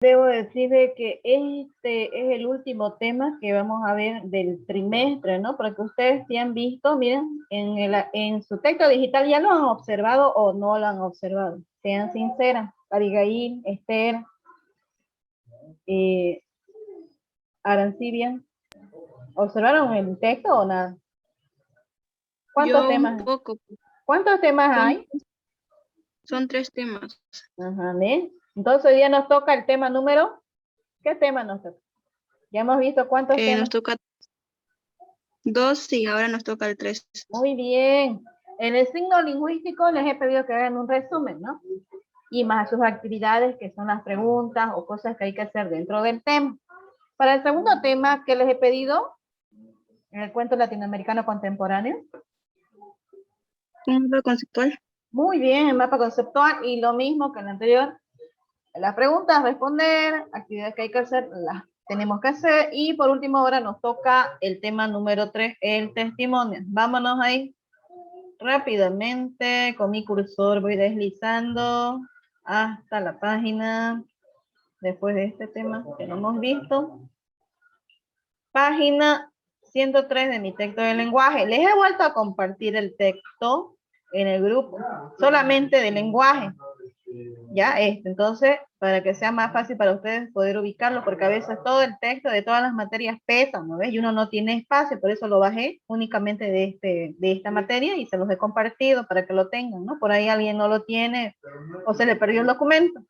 Debo decirle que este es el último tema que vamos a ver del trimestre, ¿no? Para que ustedes sí han visto, miren, en su texto digital ya lo han observado o no lo han observado. Sean sinceras, Abigail, Esther, eh, Arancibia, ¿observaron el texto o nada? ¿Cuántos Yo un temas? poco. ¿Cuántos temas Son, hay? son 3 temas. Ajá, ¿ven? Entonces hoy día nos toca el tema número, ¿qué tema nos toca? Ya hemos visto cuántos Nos temas. toca 2 y ahora nos toca el 3. Muy bien. En el signo lingüístico les he pedido que hagan un resumen, ¿no? Y más sus actividades, que son las preguntas o cosas que hay que hacer dentro del tema. Para el segundo tema que les he pedido, en el cuento latinoamericano contemporáneo. Un mapa conceptual. Muy bien, el mapa conceptual y lo mismo que el anterior. Las preguntas, responder, actividades que hay que hacer, las tenemos que hacer. Y por último, ahora nos toca el tema número 3, el testimonio. Vámonos ahí. Rápidamente con mi cursor voy deslizando hasta la página después de este tema que no hemos visto. Página 103 de mi texto de lenguaje. Les he vuelto a compartir el texto en el grupo, solamente de lenguaje. Ya, entonces, para que sea más fácil para ustedes poder ubicarlo, porque a veces todo el texto de todas las materias pesa, ¿no ves? Y uno no tiene espacio, por eso lo bajé únicamente de esta materia y se los he compartido para que lo tengan, ¿no? Por ahí alguien no lo tiene o se le perdió el documento.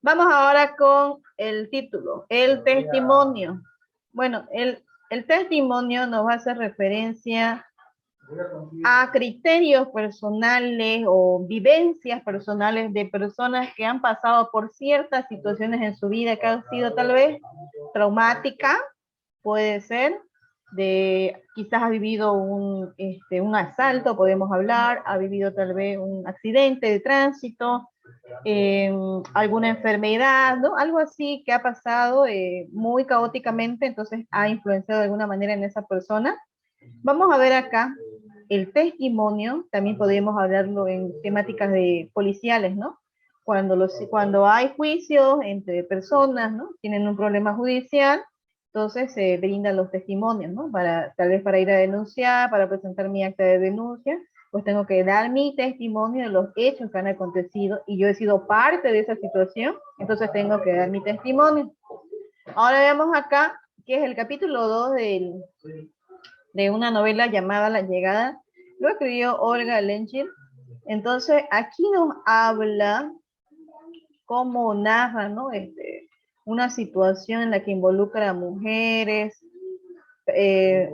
Vamos ahora con el título, el testimonio. Bueno, el testimonio nos va a hacer referencia a criterios personales o vivencias personales de personas que han pasado por ciertas situaciones en su vida que han sido tal vez traumática, puede ser, de quizás ha vivido un asalto, podemos hablar, ha vivido tal vez un accidente de tránsito, alguna enfermedad, ¿no? Algo así que ha pasado muy caóticamente, entonces ha influenciado de alguna manera en esa persona. Vamos a ver acá el testimonio, también podemos hablarlo en temáticas de policiales, ¿no? Cuando hay juicios entre personas, ¿no? Tienen un problema judicial, entonces se brindan los testimonios, ¿no? Tal vez para ir a denunciar, para presentar mi acta de denuncia, pues tengo que dar mi testimonio de los hechos que han acontecido y yo he sido parte de esa situación, entonces tengo que dar mi testimonio. Ahora vemos acá que es el capítulo 2 de una novela llamada La Llegada. Lo escribió Olga Lenchir. Entonces, aquí nos habla cómo narra, ¿no? Una situación en la que involucra a mujeres,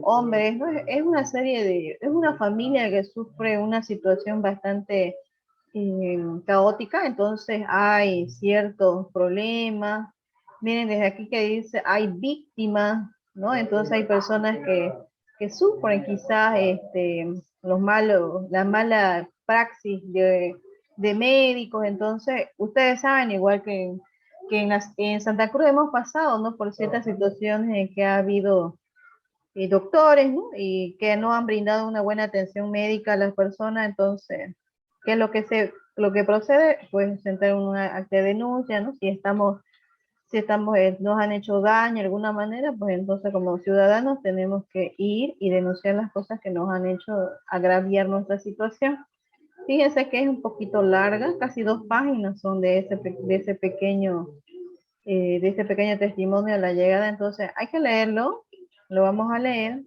hombres, ¿no? Es una es una familia que sufre una situación bastante caótica, entonces hay ciertos problemas. Miren, desde aquí que dice, hay víctimas, ¿no? Entonces hay personas que sufren quizás la mala praxis de médicos, entonces ustedes saben, igual en Santa Cruz hemos pasado, ¿no? Por ciertas situaciones en que ha habido doctores, ¿no? Y que no han brindado una buena atención médica a las personas, entonces, ¿qué es lo que procede? Pues sentar una acta de denuncia, ¿no? Si nos han hecho daño de alguna manera, pues entonces como ciudadanos tenemos que ir y denunciar las cosas que nos han hecho agraviar nuestra situación. Fíjense que es un poquito larga, casi 2 páginas son de ese pequeño testimonio de la llegada, entonces hay que leerlo, lo vamos a leer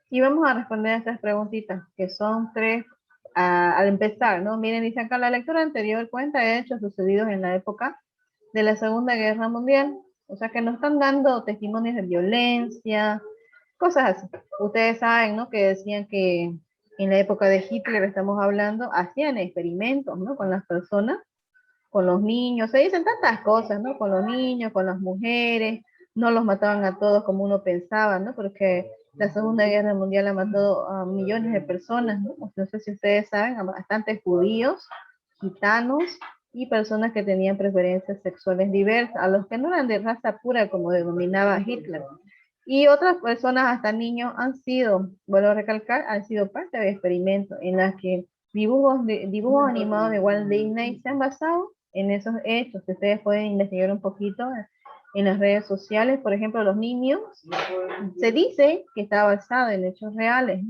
y vamos a responder a estas preguntitas, que son 3 al empezar, ¿no? Miren, dice acá, la lectura anterior cuenta hechos sucedidos en la época de la Segunda Guerra Mundial, o sea que nos están dando testimonios de violencia, cosas así. Ustedes saben, ¿no? Que decían que en la época de Hitler, estamos hablando, hacían experimentos, ¿no? Con las personas, con los niños, se dicen tantas cosas, ¿no? Con los niños, con las mujeres, no los mataban a todos como uno pensaba, ¿no? Porque la Segunda Guerra Mundial ha matado a millones de personas, ¿no? No sé si ustedes saben, a bastantes judíos, gitanos y personas que tenían preferencias sexuales diversas, a los que no eran de raza pura, como denominaba Hitler. Y otras personas, hasta niños, vuelvo a recalcar, han sido parte de experimentos en las que dibujos animados de Walt Disney se han basado en esos hechos, que ustedes pueden investigar un poquito en las redes sociales. Por ejemplo, los niños, se dice que está basado en hechos reales,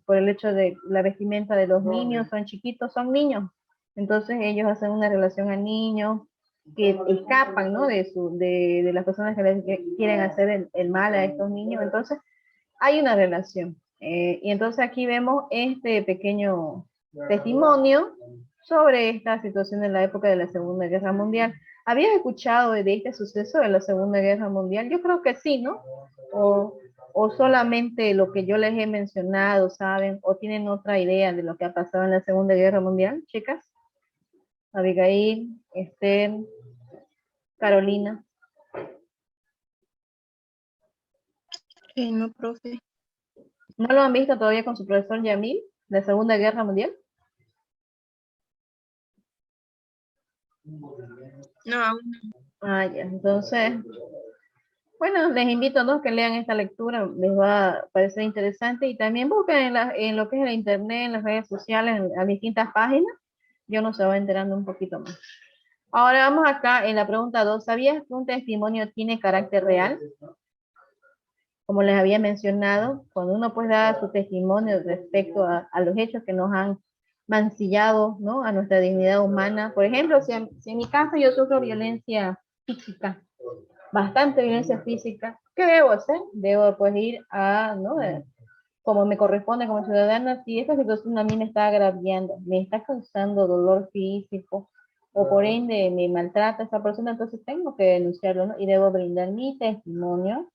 por el hecho de la vestimenta de los niños, son chiquitos, son niños, entonces ellos hacen una relación a niños que escapan, ¿no? De las personas que quieren hacer el mal a estos niños, entonces hay una relación. Y entonces aquí vemos este pequeño testimonio sobre esta situación en la época de la Segunda Guerra Mundial. ¿Habías escuchado de este suceso de la Segunda Guerra Mundial? Yo creo que sí, ¿no? O solamente lo que yo les he mencionado, ¿saben? ¿O tienen otra idea de lo que ha pasado en la Segunda Guerra Mundial, chicas? Abigail, Esther, Carolina. No, profe. ¿No lo han visto todavía con su profesor Yamil, de la Segunda Guerra Mundial? No, aún no. Ah, ya. Entonces, bueno, les invito a todos que lean esta lectura, les va a parecer interesante y también busquen en lo que es el internet, en las redes sociales, en las distintas páginas, y uno se va enterando un poquito más. Ahora vamos acá en la pregunta 2. ¿Sabías que un testimonio tiene carácter real? Como les había mencionado, cuando uno pues da su testimonio respecto a los hechos que nos han mancillado, ¿no? A nuestra dignidad humana. Por ejemplo, si en mi caso yo sufro violencia física, bastante violencia física, ¿qué debo hacer? Debo pues ir a, ¿no? Como me corresponde como ciudadana, si esta situación a mí me está agraviando, me está causando dolor físico, o por ende me maltrata esa persona, entonces tengo que denunciarlo, ¿no? Y debo brindar mi testimonio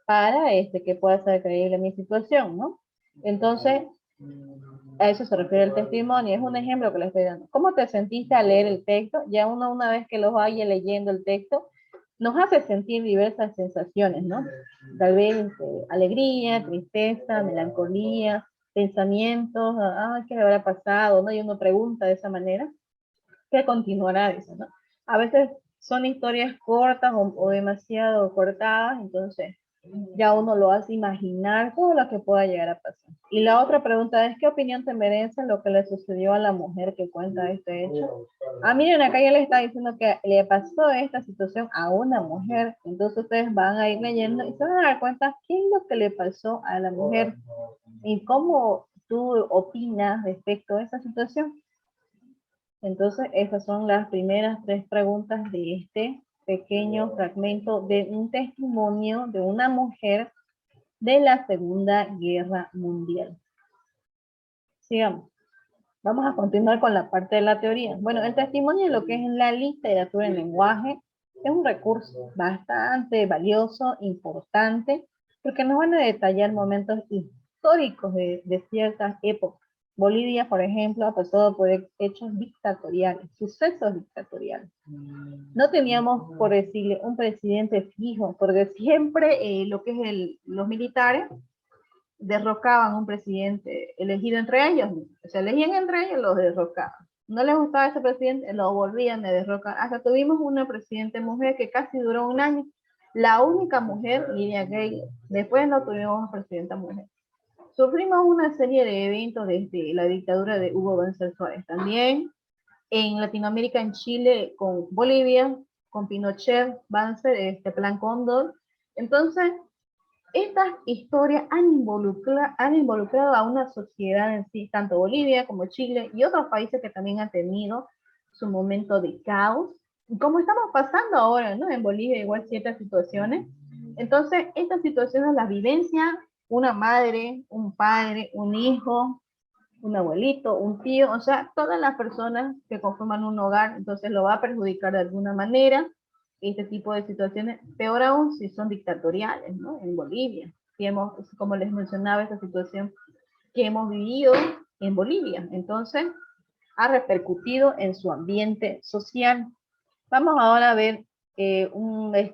para que pueda ser creíble mi situación, ¿no? Entonces, a eso se refiere el testimonio, es un ejemplo que le estoy dando. ¿Cómo te sentiste al leer el texto? Ya uno una vez que los vaya leyendo el texto, nos hace sentir diversas sensaciones, ¿no? Tal vez alegría, tristeza, melancolía, pensamientos, ah, ¿qué le habrá pasado? ¿No? Y uno pregunta de esa manera, ¿qué continuará de eso, no? A veces son historias cortas o demasiado cortadas, entonces ya uno lo hace imaginar todo lo que pueda llegar a pasar. Y la otra pregunta es, ¿qué opinión te merece lo que le sucedió a la mujer que cuenta este hecho? Ah, miren, acá ya le está diciendo que le pasó esta situación a una mujer, entonces ustedes van a ir leyendo y se van a dar cuenta qué es lo que le pasó a la mujer y cómo tú opinas respecto a esa situación. Entonces, esas son las primeras 3 preguntas de este pequeño fragmento de un testimonio de una mujer de la Segunda Guerra Mundial. Sigamos. Vamos a continuar con la parte de la teoría. Bueno, el testimonio de lo que es la literatura en lenguaje es un recurso bastante valioso, importante, porque nos van a detallar momentos históricos de ciertas épocas. Bolivia, por ejemplo, ha pasado por hechos dictatoriales, sucesos dictatoriales. No teníamos, por decirle, un presidente fijo, porque siempre lo que es los militares derrocaban un presidente elegido entre ellos, se elegían entre ellos, los derrocaban. No les gustaba ese presidente, lo volvían a derrocar. Hasta tuvimos una presidente mujer que casi duró un año, la única mujer, Lydia Gay. Después no tuvimos una presidenta mujer. Sufrimos una serie de eventos desde la dictadura de Hugo Banzer Suárez. También en Latinoamérica, en Chile, con Bolivia, con Pinochet, Banzer, Plan Cóndor. Entonces, estas historias han involucrado a una sociedad en sí, tanto Bolivia como Chile y otros países que también han tenido su momento de caos, como estamos pasando ahora, ¿no? En Bolivia igual ciertas situaciones. Entonces, estas situaciones las vivencia una madre, un padre, un hijo, un abuelito, un tío, o sea, todas las personas que conforman un hogar, entonces lo va a perjudicar de alguna manera este tipo de situaciones, peor aún si son dictatoriales, ¿no? En Bolivia, que hemos, como les mencionaba, esta situación que hemos vivido en Bolivia, entonces ha repercutido en su ambiente social. Vamos ahora a ver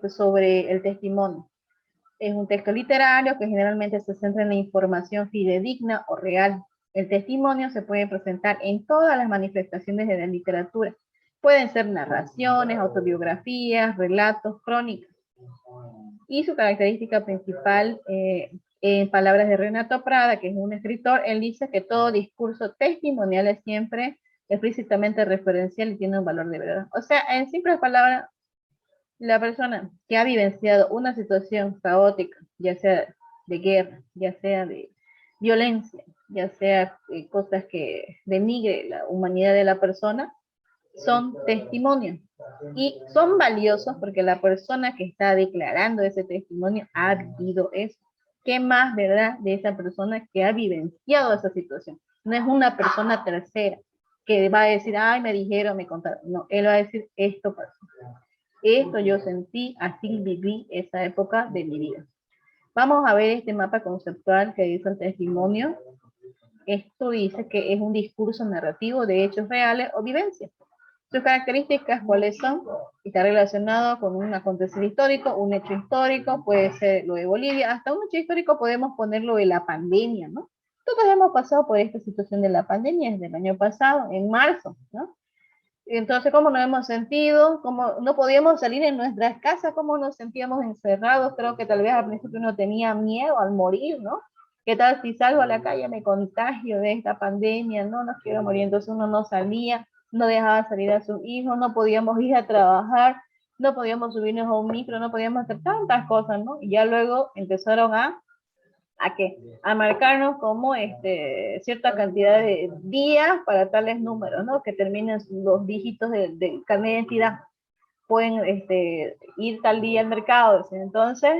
sobre el testimonio. Es un texto literario que generalmente se centra en la información fidedigna o real. El testimonio se puede presentar en todas las manifestaciones de la literatura. Pueden ser narraciones, autobiografías, relatos, crónicas. Y su característica principal, en palabras de Renato Prada, que es un escritor, él dice que todo discurso testimonial es siempre explícitamente referencial y tiene un valor de verdad. O sea, en simples palabras, la persona que ha vivenciado una situación caótica, ya sea de guerra, ya sea de violencia, ya sea cosas que denigre la humanidad de la persona, son testimonios y son valiosos porque la persona que está declarando ese testimonio ha vivido eso. ¿Qué más, verdad, de esa persona que ha vivenciado esa situación? No es una persona tercera que va a decir, ay, me dijeron, me contaron. No, él va a decir, esto pasó. Esto yo sentí, así viví esa época de mi vida. Vamos a ver este mapa conceptual que dice el testimonio. Esto dice que es un discurso narrativo de hechos reales o vivencias. Sus características, ¿cuáles son? Está relacionado con un acontecimiento histórico, un hecho histórico, puede ser lo de Bolivia, hasta un hecho histórico podemos ponerlo de la pandemia, ¿no? Todos hemos pasado por esta situación de la pandemia desde el año pasado, en marzo, ¿no? Entonces, ¿cómo nos hemos sentido? ¿Cómo no podíamos salir en nuestras casas? ¿Cómo nos sentíamos encerrados? Creo que tal vez al principio uno tenía miedo al morir, ¿no? ¿Qué tal si salgo a la calle, me contagio de esta pandemia? No, no quiero morir. Entonces uno no salía, no dejaba salir a sus hijos, no podíamos ir a trabajar, no podíamos subirnos a un micro, no podíamos hacer tantas cosas, ¿no? Y ya luego empezaron ¿a qué? A marcarnos como cierta cantidad de días para tales números, ¿no? Que terminen los dígitos del carnet de identidad. Pueden ir tal día al mercado. ¿Sí? Entonces,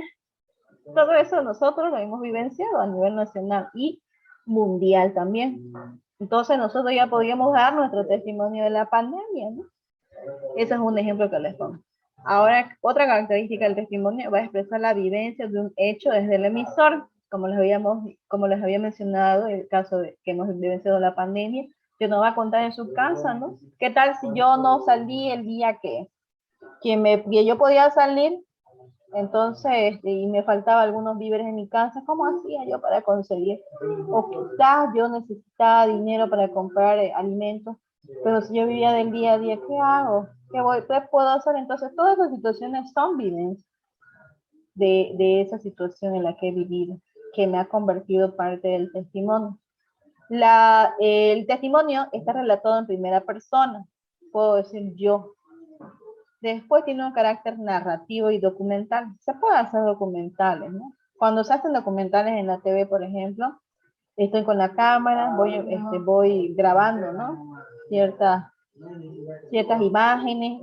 todo eso nosotros lo hemos vivenciado a nivel nacional y mundial también. Entonces, nosotros ya podíamos dar nuestro testimonio de la pandemia, ¿no? Ese es un ejemplo que les pongo. Ahora, otra característica del testimonio va a expresar la vivencia de un hecho desde el emisor, como les había mencionado, el caso de que hemos vivenciado la pandemia, que nos va a contar en su casa, ¿no? ¿Qué tal si yo no salí el día que yo podía salir? Entonces, y me faltaba algunos víveres en mi casa, ¿cómo hacía yo para conseguir? O quizás yo necesitaba dinero para comprar alimentos, pero si yo vivía del día a día, ¿qué hago? ¿Qué puedo hacer? Entonces, todas esas situaciones son vivencias de esa situación en la que he vivido, que me ha convertido parte del testimonio. El testimonio está relatado en primera persona, puedo decir yo. Después tiene un carácter narrativo y documental. Se puede hacer documentales, ¿no? Cuando se hacen documentales en la TV, por ejemplo, estoy con la cámara, voy grabando, ¿no? Ciertas imágenes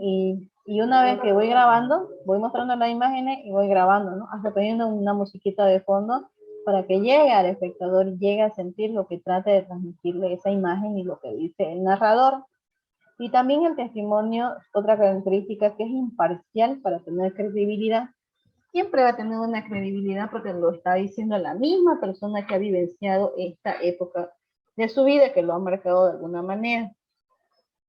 y una vez que voy grabando, voy mostrando las imágenes y voy grabando, ¿no? Hasta poniendo una musiquita de fondo para que llegue al espectador, llegue a sentir lo que trata de transmitirle esa imagen y lo que dice el narrador. Y también el testimonio, otra característica que es imparcial para tener credibilidad. Siempre va a tener una credibilidad porque lo está diciendo la misma persona que ha vivenciado esta época de su vida, que lo ha marcado de alguna manera.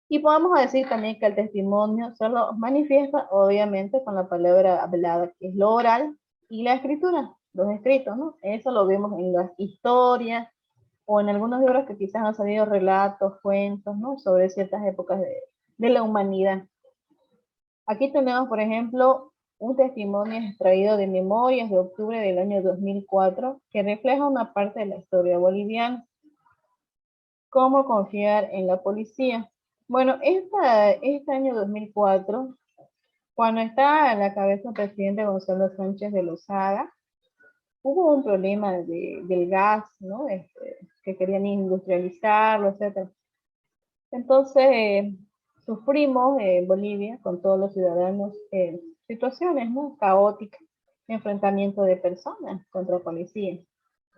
Y podemos decir también que el testimonio solo manifiesta, obviamente, con la palabra hablada, que es lo oral, y la escritura, los escritos, ¿no? Eso lo vemos en las historias, o en algunos libros que quizás han salido relatos, cuentos, ¿no? Sobre ciertas épocas de la humanidad. Aquí tenemos, por ejemplo, un testimonio extraído de Memorias de octubre del año 2004 que refleja una parte de la historia boliviana. ¿Cómo confiar en la policía? Bueno, este año 2004, cuando estaba a la cabeza el presidente Gonzalo Sánchez de Lozada, hubo un problema del gas, ¿no? Que querían industrializarlo, etc. Entonces, sufrimos en Bolivia, con todos los ciudadanos, situaciones, ¿no? Caóticas, enfrentamiento de personas contra policía.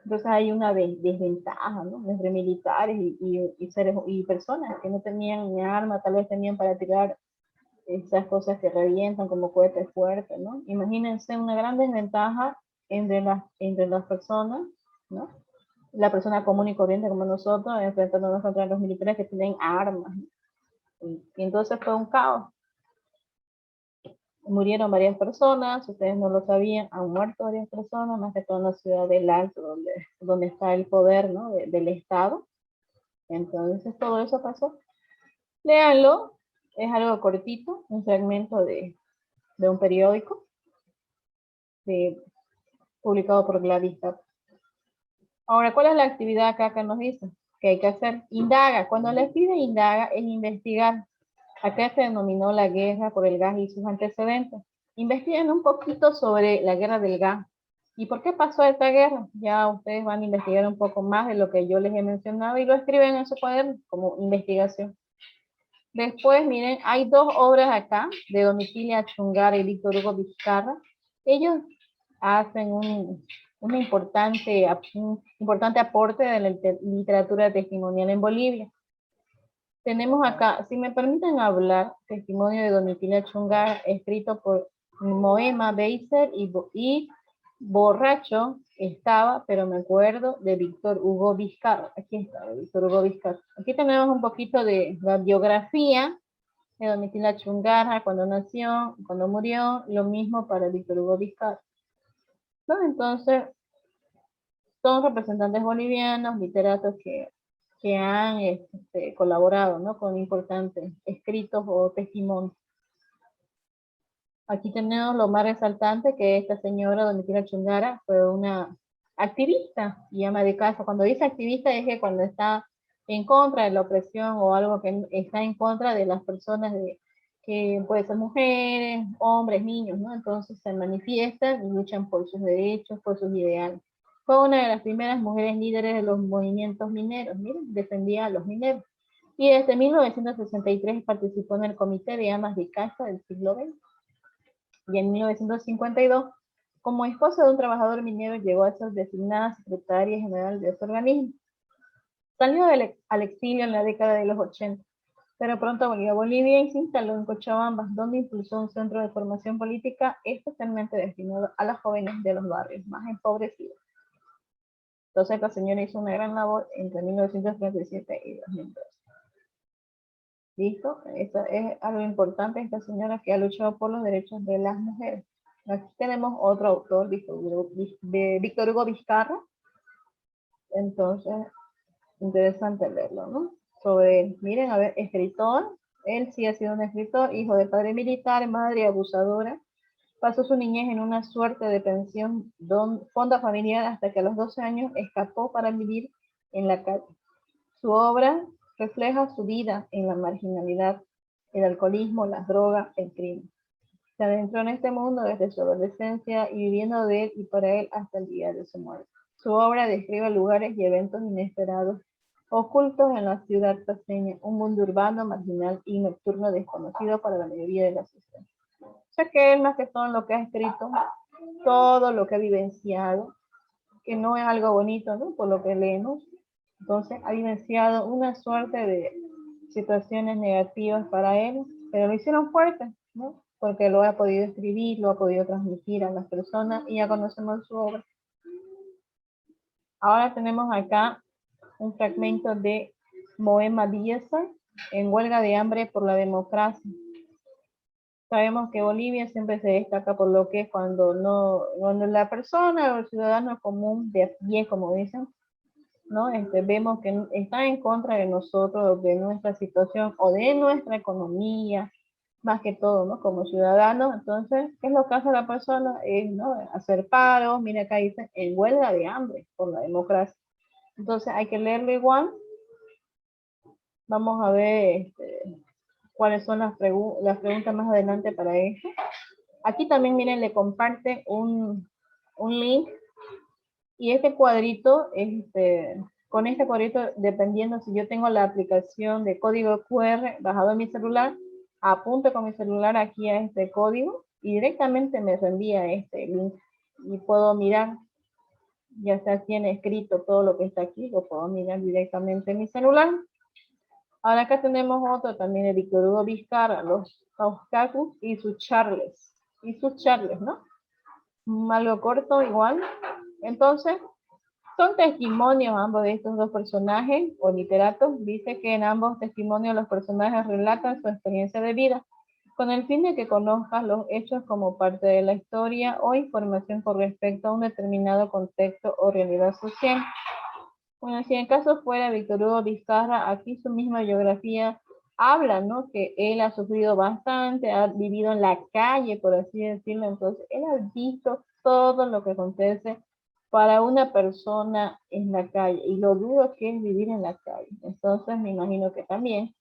Entonces hay una desventaja, ¿no? Entre militares y personas que no tenían ni arma, tal vez tenían para tirar esas cosas que revientan como cohetes fuertes, ¿no? Imagínense una gran desventaja entre las personas, ¿no? La persona común y corriente como nosotros, enfrentándonos contra los militares que tienen armas. Y entonces fue un caos. Murieron varias personas, ustedes no lo sabían, han muerto varias personas, más que todo en la ciudad del Alto, donde está el poder, ¿no? del Estado. Entonces todo eso pasó. Léanlo, es algo cortito, un fragmento de un periódico publicado por Gladys Tapp. Ahora, ¿cuál es la actividad acá que nos dice? ¿Qué hay que hacer? Indaga. Cuando le pide indaga, es investigar. Acá se denominó la guerra por el gas y sus antecedentes. Investiguen un poquito sobre la guerra del gas. ¿Y por qué pasó esta guerra? Ya ustedes van a investigar un poco más de lo que yo les he mencionado y lo escriben en su cuaderno como investigación. Después, miren, hay dos obras acá de Domitila Chungara y Víctor Hugo Vizcarra. Ellos hacen un importante aporte de la literatura testimonial en Bolivia. Tenemos acá, si me permiten hablar, testimonio de Domitila Chungara, escrito por Moema Beiser y borracho estaba, pero me acuerdo de Víctor Hugo Vizcarra. Aquí está, Víctor Hugo Vizcarra. Aquí tenemos un poquito de la biografía de Domitila Chungara, cuando nació, cuando murió, lo mismo para Víctor Hugo Vizcarra. ¿No? Entonces, son representantes bolivianos, literatos que han colaborado, ¿no? Con importantes escritos o testimonios. Aquí tenemos lo más resaltante, que esta señora Domitila Chungara fue una activista y ama de casa. Cuando dice activista es que cuando está en contra de la opresión o algo que está en contra de las personas que pueden ser mujeres, hombres, niños, ¿no? Entonces se manifiestan y luchan por sus derechos, por sus ideales. Fue una de las primeras mujeres líderes de los movimientos mineros, miren, defendía a los mineros. Y desde 1963 participó en el Comité de Amas de Casa del siglo XX. Y en 1952, como esposa de un trabajador minero, llegó a ser designada secretaria general de ese organismo. Salió al exilio en la década de los 80, pero pronto volvió a Bolivia y se instaló en Cochabamba, donde impulsó un centro de formación política especialmente destinado a las jóvenes de los barrios más empobrecidos. Entonces, esta señora hizo una gran labor entre 1937 y 2002. ¿Listo? Eso es algo importante, esta señora que ha luchado por los derechos de las mujeres. Aquí tenemos otro autor, Víctor Hugo Vizcarra. Entonces, interesante leerlo, ¿no? Sobre él. Miren, a ver, escritor. Él sí ha sido un escritor, hijo de padre militar, madre abusadora. Pasó su niñez en una suerte de pensión, fonda familiar, hasta que a los 12 años escapó para vivir en la calle. Su obra refleja su vida en la marginalidad, el alcoholismo, las drogas, el crimen. Se adentró en este mundo desde su adolescencia y viviendo de él y para él hasta el día de su muerte. Su obra describe lugares y eventos inesperados, ocultos en la ciudad paseña, un mundo urbano, marginal y nocturno desconocido para la mayoría de la sociedad. O sea que él, más que todo, lo que ha escrito, todo lo que ha vivenciado, que no es algo bonito, ¿no? Por lo que leemos. Entonces ha vivenciado una suerte de situaciones negativas para él, pero lo hicieron fuerte, ¿no? Porque lo ha podido escribir, lo ha podido transmitir a las personas y ya conocemos su obra. Ahora tenemos acá un fragmento de Moema Diesser en huelga de hambre por la democracia. Sabemos que Bolivia siempre se destaca por lo que es cuando la persona o el ciudadano común de a pie, como dicen, ¿no? Vemos que está en contra de nosotros, de nuestra situación o de nuestra economía, más que todo, ¿no? Como ciudadanos. Entonces, ¿qué es lo que hace la persona? Es, ¿no? Hacer paros. Mira acá dice, en huelga de hambre por la democracia. Entonces, hay que leerlo igual. Vamos a ver cuáles son las preguntas más adelante para eso. Aquí también, miren, le comparte un link. Y este cuadrito, con este cuadrito, dependiendo si yo tengo la aplicación de código QR bajado en mi celular, apunto con mi celular aquí a este código y directamente me reenvía este link. Y puedo mirar, ya sea tiene escrito todo lo que está aquí, lo puedo mirar directamente en mi celular. Ahora acá tenemos otro también de Víctor Hugo Vizcarra, los Caucacus y sus Charles. ¿No? Algo corto igual. Entonces, son testimonios ambos de estos dos personajes o literatos. Dice que en ambos testimonios los personajes relatan su experiencia de vida con el fin de que conozcas los hechos como parte de la historia o información con respecto a un determinado contexto o realidad social. Bueno, si en caso fuera Víctor Hugo Vizcarra, aquí su misma biografía habla, ¿no? Que él ha sufrido bastante, ha vivido en la calle, por así decirlo. Entonces, él ha visto todo lo que acontece para una persona en la calle y lo duro que es vivir en la calle. Entonces me imagino que también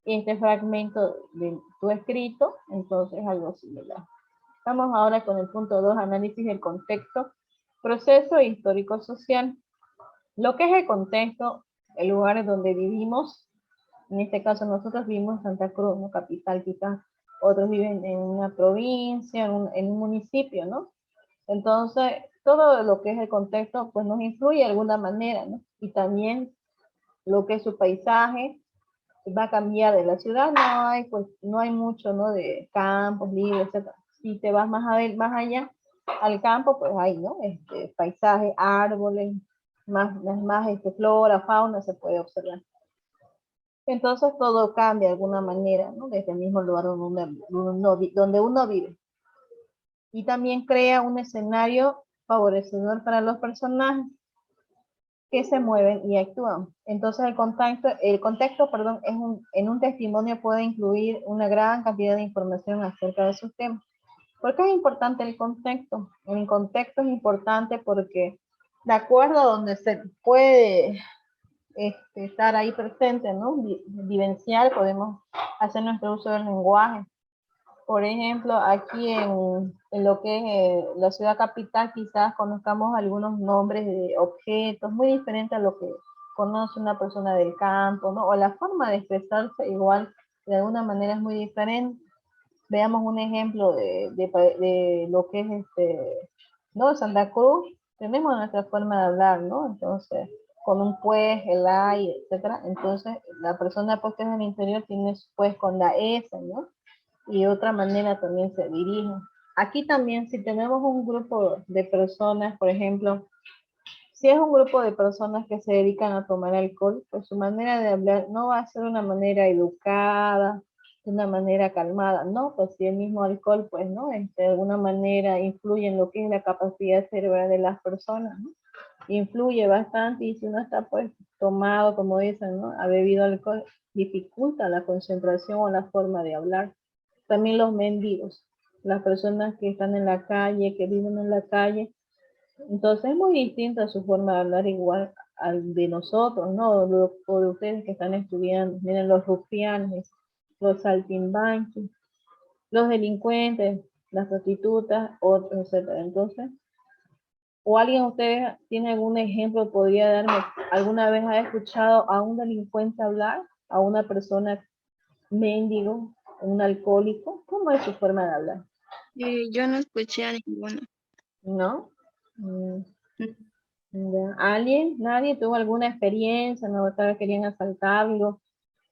este fragmento de tu escrito, entonces es algo similar. Vamos ahora con el punto 2, análisis del contexto, proceso histórico-social. Lo que es el contexto, el lugar en donde vivimos, en este caso nosotros vivimos en Santa Cruz, ¿no? Capital, quizás otros viven en una provincia, en un municipio, ¿no? Entonces, todo lo que es el contexto, pues nos influye de alguna manera, ¿no? Y también lo que es su paisaje va a cambiar de la ciudad, pues, no hay mucho, ¿no? De campos libres, etcétera. Si te vas más, más allá al campo, pues hay, ¿no? Paisaje, árboles, más flora, fauna se puede observar. Entonces todo cambia de alguna manera, ¿no? Desde el mismo lugar donde uno vive. Y también crea un escenario favorecedor para los personajes que se mueven y actúan. Entonces el contexto, perdón, en un testimonio puede incluir una gran cantidad de información acerca de sus temas. ¿Por qué es importante el contexto? El contexto es importante porque de acuerdo a donde se puede estar ahí presente, ¿no? Vivenciar, podemos hacer nuestro uso del lenguaje. Por ejemplo, aquí en lo que es la ciudad capital, quizás conozcamos algunos nombres de objetos muy diferentes a lo que conoce una persona del campo, ¿no? O la forma de expresarse igual, de alguna manera es muy diferente. Veamos un ejemplo de lo que es ¿no? Santa Cruz, tenemos nuestra forma de hablar, ¿no? Entonces, con un pues, el ay, etcétera. Entonces, la persona pues que es del interior tiene pues con la S, ¿no? Y de otra manera también se dirigen. Aquí también, si tenemos un grupo de personas, por ejemplo, si es un grupo de personas que se dedican a tomar alcohol, pues su manera de hablar no va a ser una manera educada, de una manera calmada, no, pues si el mismo alcohol, pues no, de alguna manera influye en lo que es la capacidad cerebral de las personas, ¿no? Influye bastante y si uno está pues tomado, como dicen, ¿no? Ha bebido alcohol, dificulta la concentración o la forma de hablar. También los mendigos, las personas que están en la calle, que viven en la calle, entonces es muy distinta su forma de hablar igual al de nosotros, ¿no? O de ustedes que están estudiando. Miren los rufianes, los saltimbanquis, los delincuentes, las prostitutas, otros, etcétera. Entonces, o alguien de ustedes tiene algún ejemplo, podría darme, alguna vez ha escuchado a un delincuente hablar, a una persona mendigo, un alcohólico, ¿cómo es su forma de hablar? Yo no escuché a ninguno. ¿No? Ya. ¿Alguien? ¿Nadie tuvo alguna experiencia? ¿No? Tal vez querían asaltarlo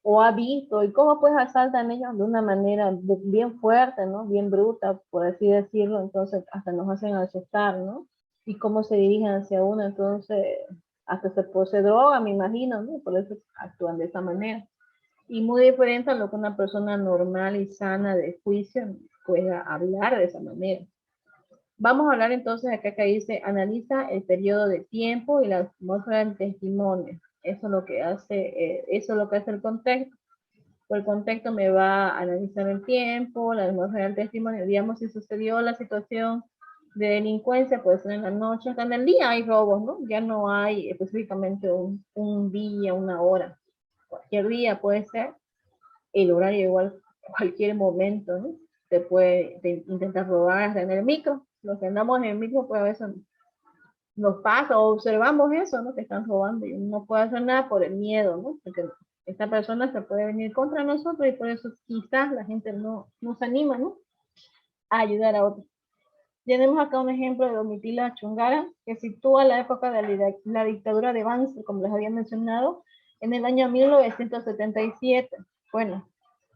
o ha visto, y cómo pues asaltan ellos de una manera bien fuerte, ¿no? Bien bruta, por así decirlo, entonces hasta nos hacen asustar, ¿no? Y cómo se dirigen hacia uno, entonces hasta se droga, me imagino, ¿no? Por eso actúan de esa manera. Y muy diferente a lo que una persona normal y sana de juicio pueda hablar de esa manera. Vamos a hablar entonces acá que dice, analiza el periodo de tiempo y la atmósfera del testimonio. Eso es lo que hace, eso es lo que hace el contexto. Por el contexto me va a analizar el tiempo, la atmósfera del testimonio, digamos si sucedió la situación de delincuencia, puede ser en la noche, hasta en el día hay robos, ¿no? Ya no hay específicamente un día, una hora. Cualquier día puede ser, el horario igual, cualquier momento, ¿no? Se puede intentar robar hasta en el micro. Los que andamos en el micro, pues a veces nos pasa o observamos eso, ¿no? Que están robando y no puede hacer nada por el miedo, ¿no? Porque esta persona se puede venir contra nosotros y por eso quizás la gente no se anima, ¿no? A ayudar a otros. Tenemos acá un ejemplo de Domitila Chungara, que sitúa la época de la dictadura de Banzer, como les había mencionado, en el año 1977. Bueno,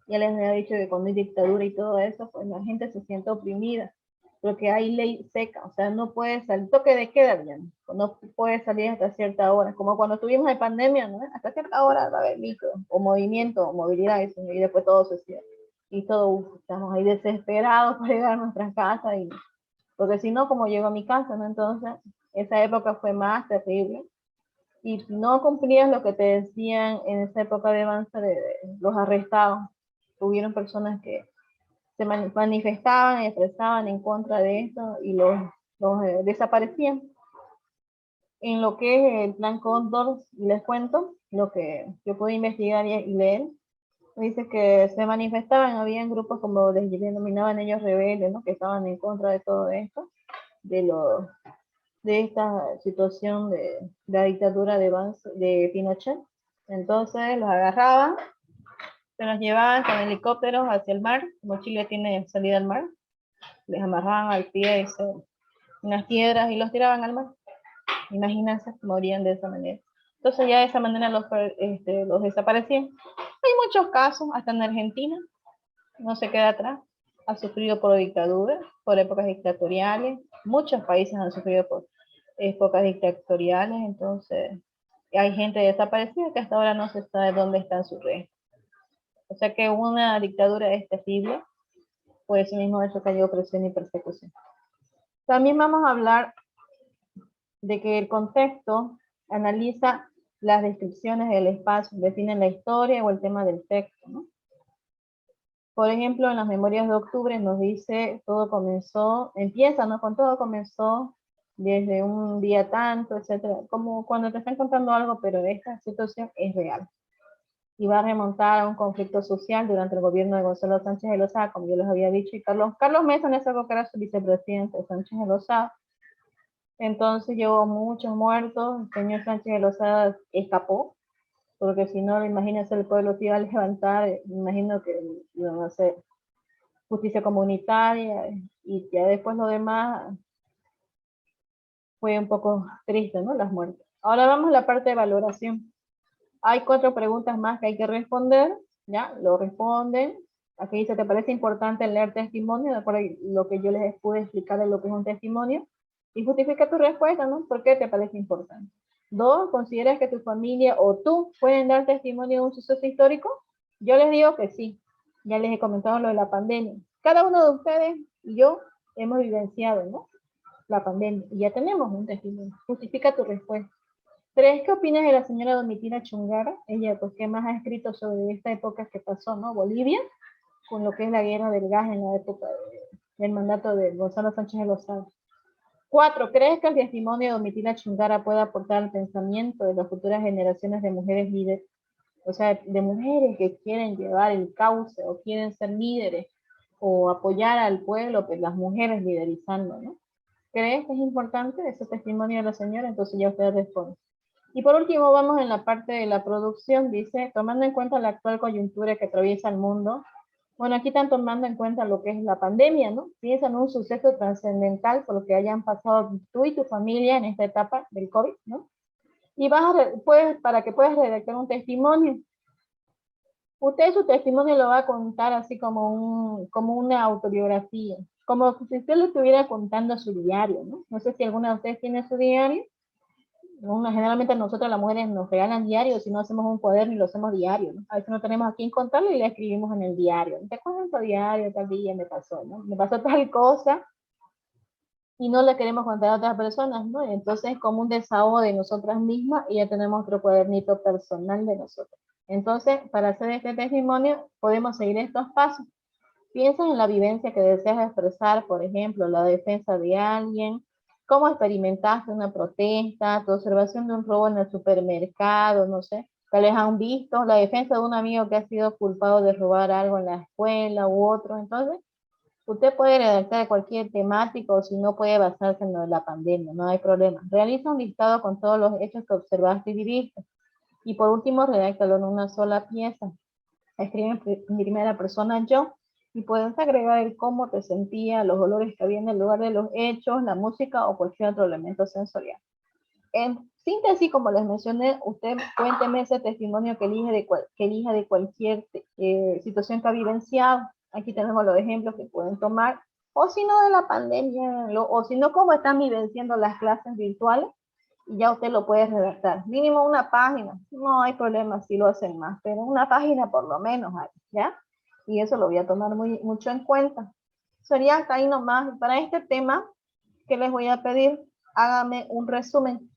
ya les había dicho que cuando hay dictadura y todo eso, pues la gente se siente oprimida, porque hay ley seca, o sea, no puede salir, toque de queda, bien, no puede salir hasta cierta hora, como cuando estuvimos en pandemia, ¿no? Hasta cierta hora va a haber micro, o movimiento, o movilidad, y después todo se cierra. Y todo, estamos ahí desesperados para llegar a nuestras casas, porque si no, como llego a mi casa, ¿no? Entonces, esa época fue más terrible. Y si no cumplías lo que te decían en esa época de avanza de los arrestados, hubieron personas que se manifestaban y expresaban en contra de esto y los desaparecían. en lo que es el Plan Cóndor, les cuento lo que yo pude investigar y leer. Dice que se manifestaban, habían grupos como les denominaban ellos rebeldes, ¿no? Que estaban en contra de todo esto, de esta situación de la dictadura de Pinochet. Entonces los agarraban, se los llevaban con helicópteros hacia el mar, como Chile tiene salida al mar, les amarraban al pie unas piedras y los tiraban al mar. Imagínense, morían de esa manera. Entonces ya de esa manera los desaparecían. Hay muchos casos, hasta en Argentina, no se queda atrás, ha sufrido por dictadura, por épocas dictatoriales, muchos países han sufrido por épocas dictatoriales, entonces hay gente desaparecida que hasta ahora no se sabe dónde están sus restos. O sea que una dictadura es terrible, por eso mismo eso cayó opresión y persecución. También vamos a hablar de que el contexto analiza las descripciones del espacio, definen la historia o el tema del texto, ¿no? Por ejemplo, en las memorias de octubre nos dice, todo comenzó, empieza, ¿no? Con todo comenzó desde un día tanto, etcétera, como cuando te están contando algo, pero esta situación es real. Y va a remontar a un conflicto social durante el gobierno de Gonzalo Sánchez de Lozada, como yo les había dicho, y Carlos Mesa en esa época era su vicepresidente, Sánchez de Lozada. Entonces llevó muchos muertos, el señor Sánchez de Lozada escapó, porque si no, imagínense, el pueblo se iba a levantar, imagino que iban a hacer justicia comunitaria, y ya después lo demás fue un poco triste, ¿no? Las muertes. Ahora vamos a la parte de valoración. Hay 4 preguntas más que hay que responder, ¿ya? Lo responden. Aquí dice, ¿te parece importante leer testimonio? De acuerdo a lo que yo les pude explicar de lo que es un testimonio. Y justifica tu respuesta, ¿no? ¿Por qué te parece importante? 2, ¿consideras que tu familia o tú pueden dar testimonio de un suceso histórico? Yo les digo que sí. Ya les he comentado lo de la pandemia. Cada uno de ustedes y yo hemos vivenciado, ¿no? La pandemia. Y ya tenemos un testimonio. Justifica tu respuesta. 3, ¿qué opinas de la señora Domitila Chungara? Ella, pues, ¿qué más ha escrito sobre esta época que pasó, ¿no? Bolivia, con lo que es la guerra del gas en la época del mandato de Gonzalo Sánchez de Lozada. 4, ¿crees que el testimonio de Domitila Chungara puede aportar al pensamiento de las futuras generaciones de mujeres líderes? O sea, de mujeres que quieren llevar el cauce o quieren ser líderes o apoyar al pueblo, pues las mujeres liderizando, ¿no? ¿Crees que es importante ese testimonio de la señora? Entonces ya ustedes responden. Y por último, vamos en la parte de la producción, dice, tomando en cuenta la actual coyuntura que atraviesa el mundo. Bueno, aquí están tomando en cuenta lo que es la pandemia, ¿no? Piensa en un suceso trascendental por lo que hayan pasado tú y tu familia en esta etapa del COVID, ¿no? Y para que puedas redactar un testimonio. Usted su testimonio lo va a contar así como una autobiografía, como si usted lo estuviera contando su diario, ¿no? No sé si alguna de ustedes tiene su diario. Generalmente nosotros las mujeres nos regalan diarios, si no hacemos un cuaderno y lo hacemos diario, ¿no? A veces no tenemos a quién contarlo y le escribimos en el diario. ¿Te cuento diario? Tal día me pasó, ¿no? Me pasó tal cosa y no le queremos contar a otras personas, ¿no? Entonces es como un desahogo de nosotras mismas y ya tenemos otro cuadernito personal de nosotros. Entonces, para hacer este testimonio, podemos seguir estos pasos. Piensa en la vivencia que deseas expresar, por ejemplo, la defensa de alguien, cómo experimentaste una protesta, tu observación de un robo en el supermercado, no sé, que les han visto, la defensa de un amigo que ha sido culpado de robar algo en la escuela u otro. Entonces, usted puede redactar de cualquier temático, o si no puede basarse en lo de la pandemia, no hay problema. Realiza un listado con todos los hechos que observaste y viviste. Y por último, redáctalo en una sola pieza. Escribe en primera persona yo, y puedes agregar el cómo te sentías, los olores que había en el lugar de los hechos, la música o cualquier otro elemento sensorial. En síntesis, como les mencioné, usted cuénteme ese testimonio que elija de cualquier situación que ha vivenciado. Aquí tenemos los ejemplos que pueden tomar, o si no de la pandemia, o si no cómo están vivenciando las clases virtuales, y ya usted lo puede redactar. Mínimo una página, no hay problema si lo hacen más, pero una página por lo menos hay, ¿ya? Y eso lo voy a tomar mucho en cuenta. Sería hasta ahí nomás. Para este tema, ¿qué les voy a pedir? Hágame un resumen